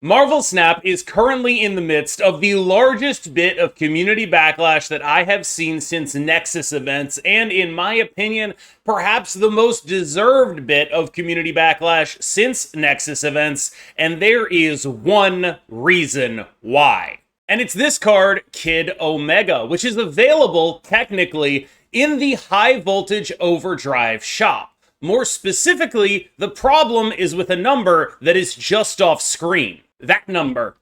Marvel Snap is currently in the midst of the largest bit of community backlash that I have seen since Nexus events, and in my opinion, perhaps the most deserved bit of community backlash since Nexus events, and there is one reason why. And it's this card, Kid Omega, which is available technically in the High Voltage Overdrive shop. More specifically, the problem is with a number that is just off screen. That number,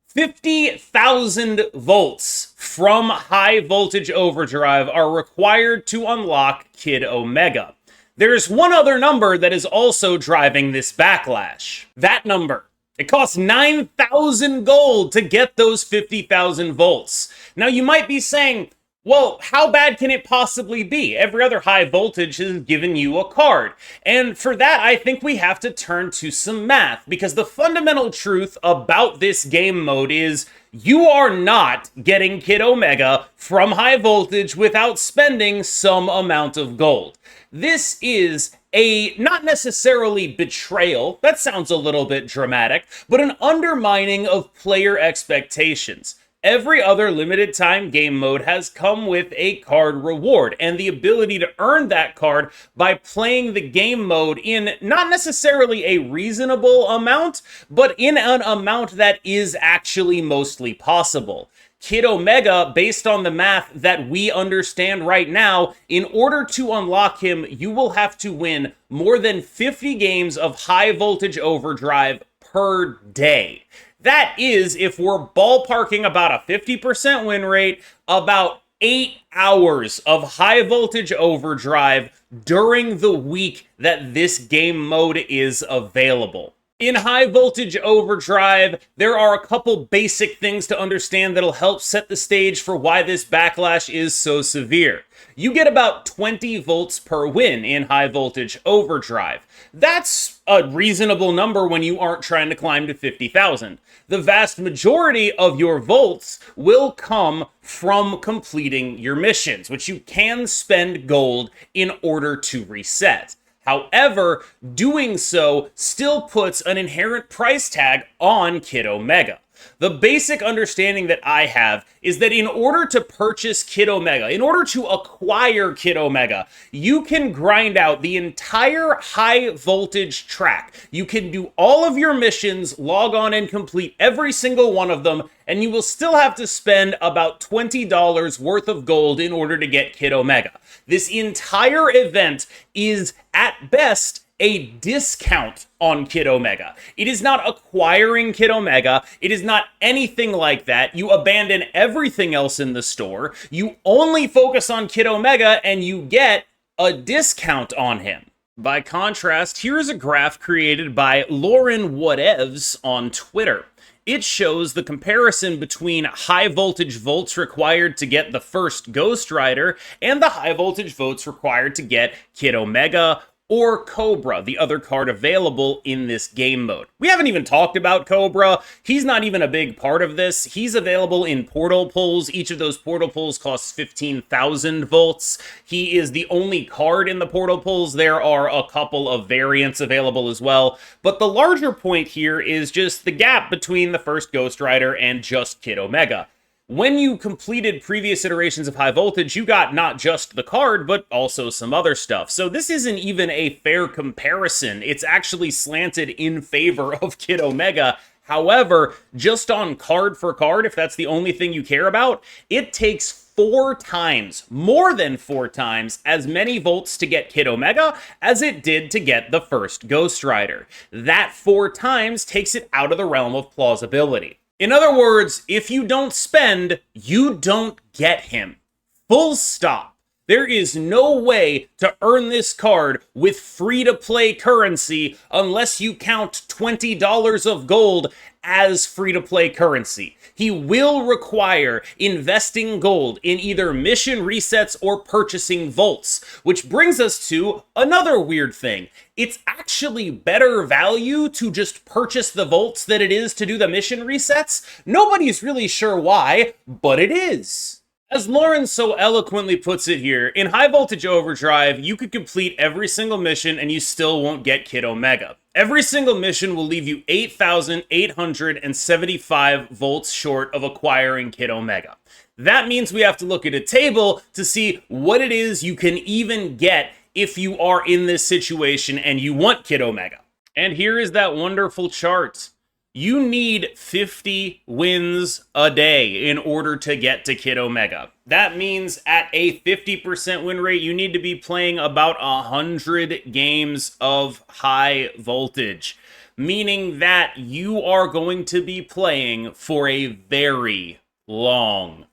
50,000 volts from High Voltage Overdrive are required to unlock Kid Omega. There's one other number that is also driving this backlash. That number. It costs 9,000 gold to get those 50,000 volts. Now you might be saying, well, how bad can it possibly be? Every other high voltage has given you a card. And for that, I think we have to turn to some math, because the fundamental truth about this game mode is you are not getting Kid Omega from high voltage without spending some amount of gold. This is a not necessarily betrayal, that sounds a little bit dramatic, but an undermining of player expectations. Every other limited time game mode has come with a card reward and the ability to earn that card by playing the game mode in not necessarily a reasonable amount, but in an amount that is actually mostly possible. Kid Omega, based on the math that we understand right now, in order to unlock him, you will have to win more than 50 games of High Voltage Overdrive per day. That is, if we're ballparking about a 50% win rate, about 8 hours of High Voltage Overdrive during the week that this game mode is available. In High Voltage Overdrive, there are a couple basic things to understand that'll help set the stage for why this backlash is so severe. You get about 20 volts per win in High Voltage Overdrive. That's a reasonable number when you aren't trying to climb to 50,000. The vast majority of your volts will come from completing your missions, which you can spend gold in order to reset. However, doing so still puts an inherent price tag on Kid Omega. The basic understanding that I have is that in order to purchase Kid Omega, in order to acquire Kid Omega, you can grind out the entire high voltage track. You can do all of your missions, log on and complete every single one of them, and you will still have to spend about $20 worth of gold in order to get Kid Omega. This entire event is, at best, a discount on Kid Omega. It is not acquiring Kid Omega. It is not anything like that. You abandon everything else in the store. You only focus on Kid Omega and you get a discount on him. By contrast, here is a graph created by Lauren Whatevs on Twitter. It shows the comparison between high voltage volts required to get the first Ghost Rider and the high voltage votes required to get Kid Omega or Cobra, the other card available in this game mode. We haven't even talked about Cobra. He's not even a big part of this. He's available in portal pulls. Each of those portal pulls costs 15,000 volts. He is the only card in the portal pulls. There are a couple of variants available as well. But the larger point here is just the gap between the first Ghost Rider and just Kid Omega. When you completed previous iterations of High Voltage, you got not just the card, but also some other stuff. So this isn't even a fair comparison. It's actually slanted in favor of Kid Omega. However, just on card for card, if that's the only thing you care about, it takes 4 times, more than 4 times, as many volts to get Kid Omega as it did to get the first Ghost Rider. That 4 times takes it out of the realm of plausibility. In other words, if you don't spend, you don't get him. Full stop. There is no way to earn this card with free-to-play currency unless you count $20 of gold as free-to-play currency. He will require investing gold in either mission resets or purchasing volts, which brings us to another weird thing. It's actually better value to just purchase the volts than it is to do the mission resets. Nobody's really sure why, but it is. As Lauren so eloquently puts it here, in High Voltage Overdrive, you could complete every single mission and you still won't get Kid Omega. Every single mission will leave you 8,875 volts short of acquiring Kid Omega. That means we have to look at a table to see what it is you can even get if you are in this situation and you want Kid Omega. And here is that wonderful chart. You need 50 wins a day in order to get to Kid Omega. That means at a 50% win rate, you need to be playing about 100 games of High Voltage, meaning that you are going to be playing for a very long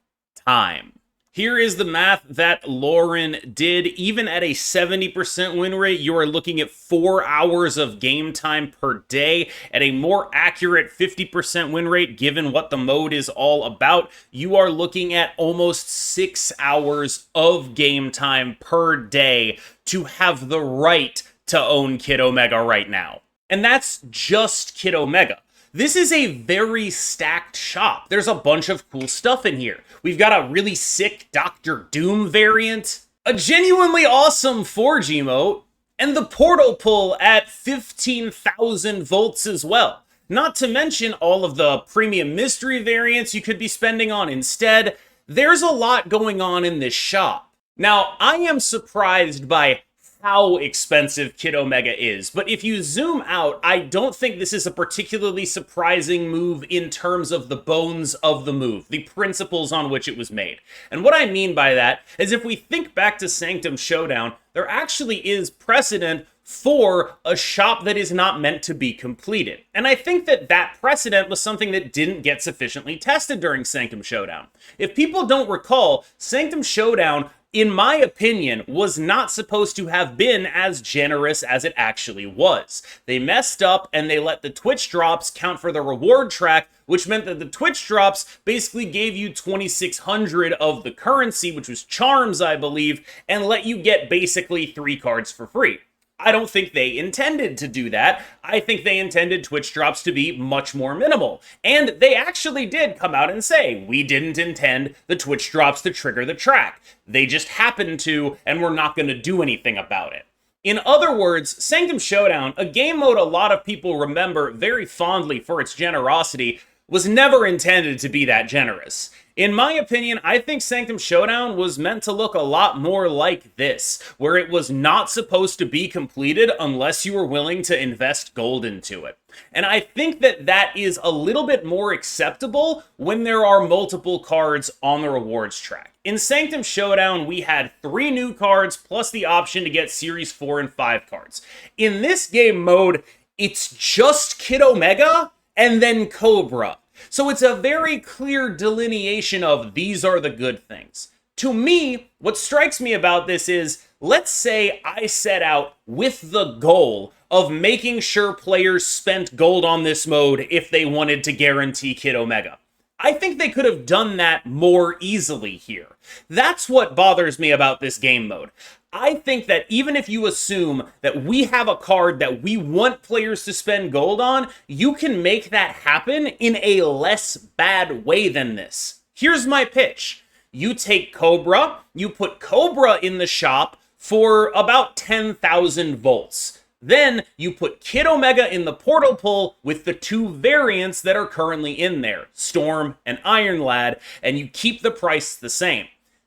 time. Here is the math that Lauren did. Even at a 70% win rate, you are looking at 4 hours of game time per day. At a more accurate 50% win rate, given what the mode is all about, you are looking at almost 6 hours of game time per day to have the right to own Kid Omega right now. And that's just Kid Omega. This is a very stacked shop. There's a bunch of cool stuff in here. We've got a really sick Dr. Doom variant, a genuinely awesome Forge emote, and the portal pull at 15,000 volts as well. Not to mention all of the premium mystery variants you could be spending on instead. There's a lot going on in this shop. Now, I am surprised by how expensive Kid Omega is, but if you zoom out, I don't think this is a particularly surprising move in terms of the bones of the move, the principles on which it was made. And what I mean by that is if we think back to Sanctum Showdown, there actually is precedent for a shop that is not meant to be completed. And I think that that precedent was something that didn't get sufficiently tested during Sanctum Showdown. If people don't recall, Sanctum Showdown, in my opinion, was not supposed to have been as generous as it actually was. They messed up and they let the Twitch drops count for the reward track, which meant that the Twitch drops basically gave you 2,600 of the currency, which was charms, I believe, and let you get basically 3 cards for free. I don't think they intended to do that. I think they intended Twitch drops to be much more minimal. And they actually did come out and say, we didn't intend the Twitch drops to trigger the track. They just happened to, and we're not going to do anything about it. In other words, Sanctum Showdown, a game mode a lot of people remember very fondly for its generosity, was never intended to be that generous. In my opinion, I think Sanctum Showdown was meant to look a lot more like this, where it was not supposed to be completed unless you were willing to invest gold into it. And I think that that is a little bit more acceptable when there are multiple cards on the rewards track. In Sanctum Showdown, we had 3 new cards plus the option to get Series 4 and 5 cards. In this game mode, it's just Kid Omega and then Cobra. So it's a very clear delineation of these are the good things. To me, what strikes me about this is, let's say I set out with the goal of making sure players spent gold on this mode if they wanted to guarantee Kid Omega. I think they could have done that more easily here. That's what bothers me about this game mode. I think that even if you assume that we have a card that we want players to spend gold on, you can make that happen in a less bad way than this. Here's my pitch. You take Cobra, you put Cobra in the shop for about 10,000 volts. Then you put Kid Omega in the portal pull with the 2 variants that are currently in there, Storm and Iron Lad, and you keep the price the same.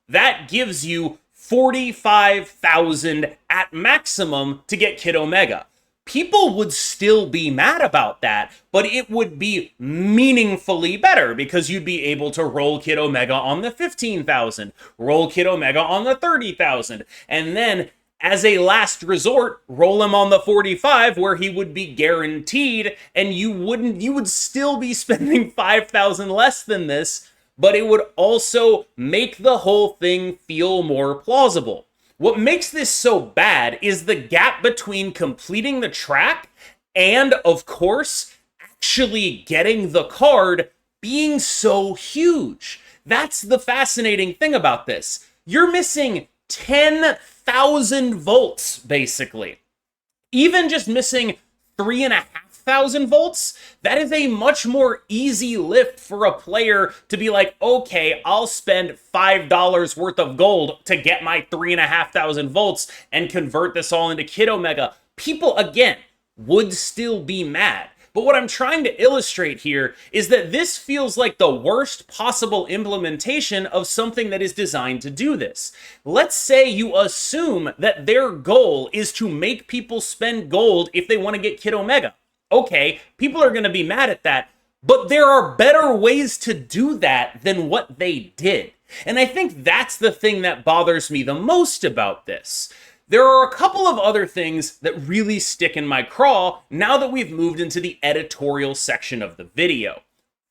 That gives you 45,000 at maximum to get Kid Omega. People would still be mad about that, but it would be meaningfully better because you'd be able to roll Kid Omega on the 15,000, roll Kid Omega on the 30,000, and then as a last resort, roll him on the 45 where he would be guaranteed, and you would still be spending 5,000 less than this, but it would also make the whole thing feel more plausible. What makes this so bad is the gap between completing the track and, of course, actually getting the card being so huge. That's the fascinating thing about this. You're missing 10,000 volts, basically. Even just missing 3,500 thousand volts, that is a much more easy lift for a player to be like, okay, I'll spend $5 worth of gold to get my 3,500 volts and convert this all into Kid Omega. People, again, would still be mad. But what I'm trying to illustrate here is that this feels like the worst possible implementation of something that is designed to do this. Let's say you assume that their goal is to make people spend gold if they want to get Kid Omega. Okay, people are going to be mad at that, but there are better ways to do that than what they did. And I think that's the thing that bothers me the most about this. There are a couple of other things that really stick in my craw now that we've moved into the editorial section of the video.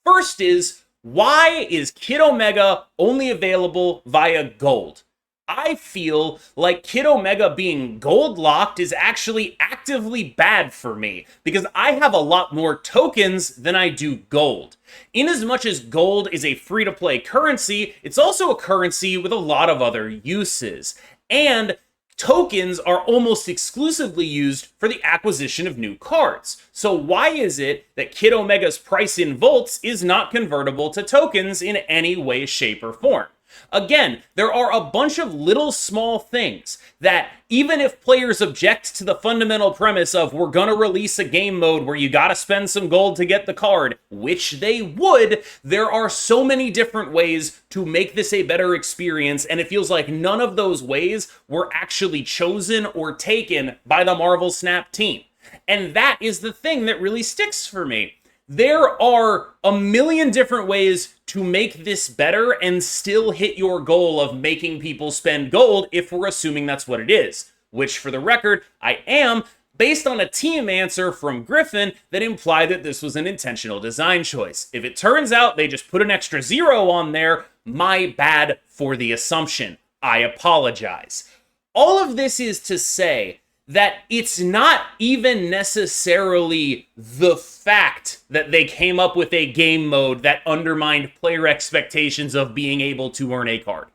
First is, why is Kid Omega only available via gold? I feel like Kid Omega being gold locked is actually actively bad for me because I have a lot more tokens than I do gold. Inasmuch as gold is a free-to-play currency, it's also a currency with a lot of other uses. And tokens are almost exclusively used for the acquisition of new cards. So why is it that Kid Omega's price in volts is not convertible to tokens in any way, shape, or form? Again, there are a bunch of little small things that even if players object to the fundamental premise of we're gonna release a game mode where you gotta spend some gold to get the card, which they would, there are so many different ways to make this a better experience, and it feels like none of those ways were actually chosen or taken by the Marvel Snap team. And that is the thing that really sticks for me. There are a million different ways to make this better and still hit your goal of making people spend gold if we're assuming that's what it is. Which, for the record, I am, based on a team answer from Griffin that implied that this was an intentional design choice. If it turns out they just put an extra 0 on there, my bad for the assumption. I apologize. All of this is to say that it's not even necessarily the fact that they came up with a game mode that undermined player expectations of being able to earn a card.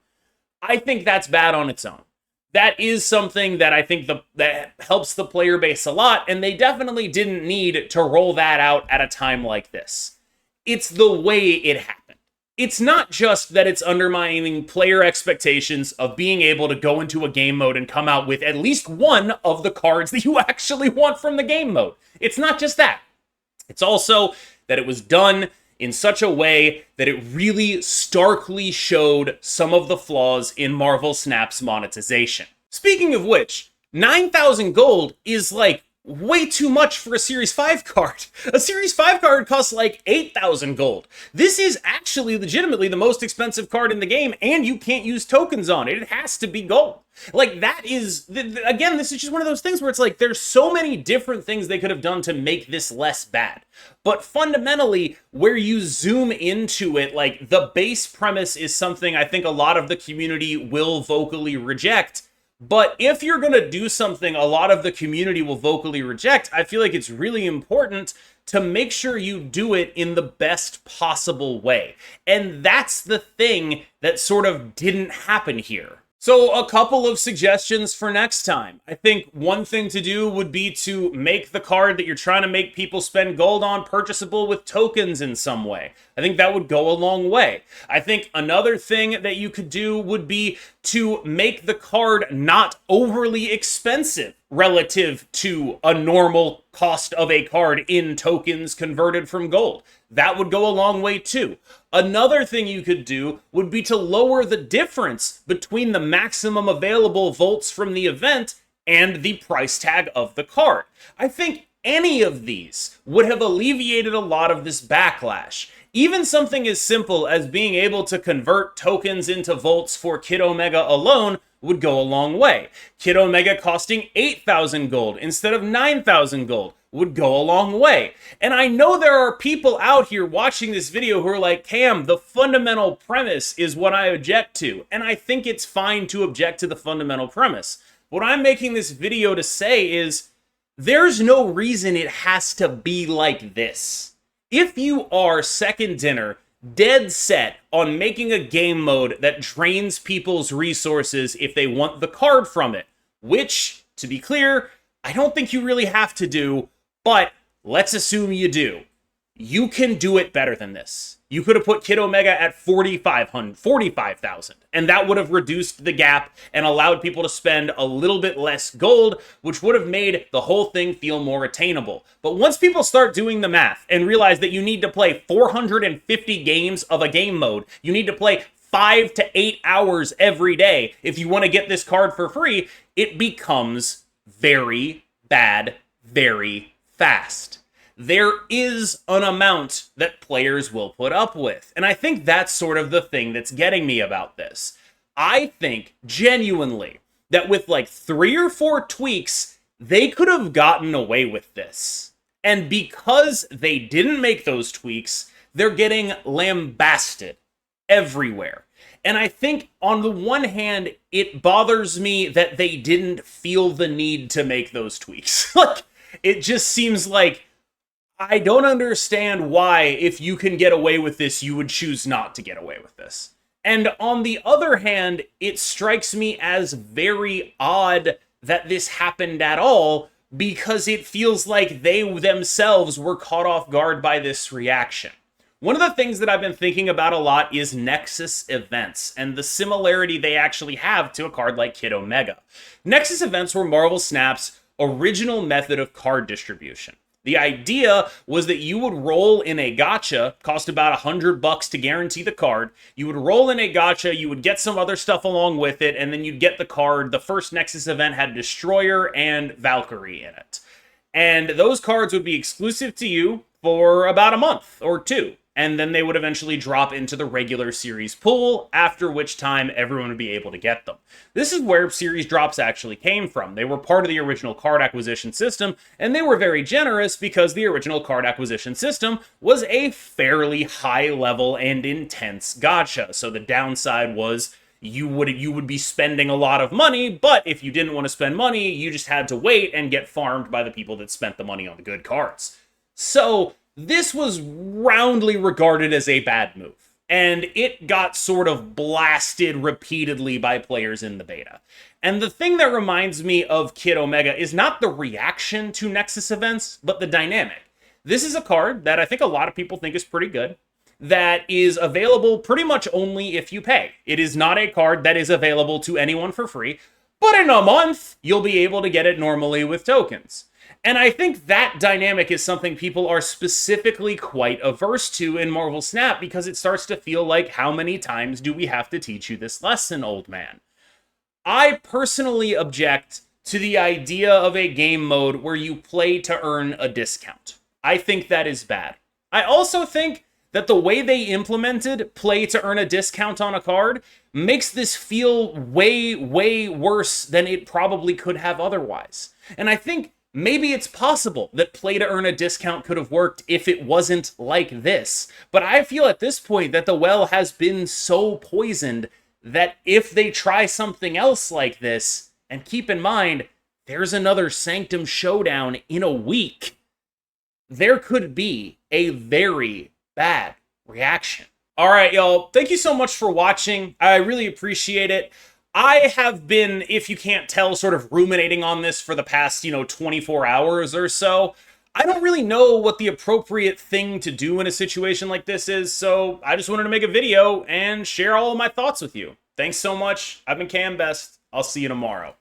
I think that's bad on its own. That is something that I think that helps the player base a lot, and they definitely didn't need to roll that out at a time like this. It's the way it happened. It's not just that it's undermining player expectations of being able to go into a game mode and come out with at least one of the cards that you actually want from the game mode. It's not just that. It's also that it was done in such a way that it really starkly showed some of the flaws in Marvel Snap's monetization. Speaking of which, 9,000 gold is like way too much for a Series 5 card. A Series 5 card costs like 8,000 gold. This is actually legitimately the most expensive card in the game, and you can't use tokens on it. It has to be gold. Like, that is, again, this is just one of those things where it's like, there's so many different things they could have done to make this less bad. But fundamentally, where you zoom into it, like, the base premise is something I think a lot of the community will vocally reject. But if you're going to do something a lot of the community will vocally reject, I feel like it's really important to make sure you do it in the best possible way. And that's the thing that sort of didn't happen here. So a couple of suggestions for next time. I think one thing to do would be to make the card that you're trying to make people spend gold on purchasable with tokens in some way. I think that would go a long way. I think another thing that you could do would be to make the card not overly expensive relative to a normal cost of a card in tokens converted from gold. That would go a long way too. Another thing you could do would be to lower the difference between the maximum available volts from the event and the price tag of the card. I think any of these would have alleviated a lot of this backlash. Even something as simple as being able to convert tokens into volts for Kid Omega alone would go a long way. Kid Omega costing 8,000 gold instead of 9,000 gold would go a long way. And I know there are people out here watching this video who are like, Cam, the fundamental premise is what I object to. And I think it's fine to object to the fundamental premise. What I'm making this video to say is, there's no reason it has to be like this. If you are Second Dinner dead set on making a game mode that drains people's resources if they want the card from it, which, to be clear, I don't think you really have to do, but let's assume you do. You can do it better than this. You could have put Kid Omega at 45,000, and that would have reduced the gap and allowed people to spend a little bit less gold, which would have made the whole thing feel more attainable. But once people start doing the math and realize that you need to play 450 games of a game mode, you need to play 5 to 8 hours every day if you want to get this card for free, it becomes very bad very fast. There is an amount that players will put up with. And I think that's sort of the thing that's getting me about this. I think genuinely that with like 3 or 4 tweaks, they could have gotten away with this. And because they didn't make those tweaks, they're getting lambasted everywhere. And I think on the one hand, it bothers me that they didn't feel the need to make those tweaks. Like, it just seems like, I don't understand why, if you can get away with this, you would choose not to get away with this. And on the other hand, it strikes me as very odd that this happened at all, because it feels like they themselves were caught off guard by this reaction. One of the things that I've been thinking about a lot is Nexus events, and the similarity they actually have to a card like Kid Omega. Nexus events were Marvel Snap's original method of card distribution. The idea was that you would roll in a gacha, cost about $100 to guarantee the card. You would roll in a gacha, you would get some other stuff along with it, and then you'd get the card. The first Nexus event had Destroyer and Valkyrie in it. And those cards would be exclusive to you for about a month or 2. And then they would eventually drop into the regular series pool, after which time everyone would be able to get them. This is where series drops actually came from. They were part of the original card acquisition system, and they were very generous because the original card acquisition system was a fairly high level and intense gacha. So the downside was you would be spending a lot of money, but if you didn't want to spend money, you just had to wait and get farmed by the people that spent the money on the good cards. So this was roundly regarded as a bad move, and it got sort of blasted repeatedly by players in the beta. And the thing that reminds me of Kid Omega is not the reaction to Nexus events, but the dynamic. This is a card that I think a lot of people think is pretty good, that is available pretty much only if you pay. It is not a card that is available to anyone for free, but in a month, you'll be able to get it normally with tokens. And I think that dynamic is something people are specifically quite averse to in Marvel Snap, because it starts to feel like, how many times do we have to teach you this lesson, old man? I personally object to the idea of a game mode where you play to earn a discount. I think that is bad. I also think that the way they implemented play to earn a discount on a card makes this feel way, way worse than it probably could have otherwise. And I think maybe it's possible that play to earn a discount could have worked if it wasn't like this. But I feel at this point that the well has been so poisoned that if they try something else like this, and keep in mind, there's another Sanctum Showdown in a week, there could be a very bad reaction. All right, y'all. Thank you so much for watching. I really appreciate it. I have been, if you can't tell, sort of ruminating on this for the past, 24 hours or so. I don't really know what the appropriate thing to do in a situation like this is, so I just wanted to make a video and share all of my thoughts with you. Thanks so much. I've been KMBest. I'll see you tomorrow.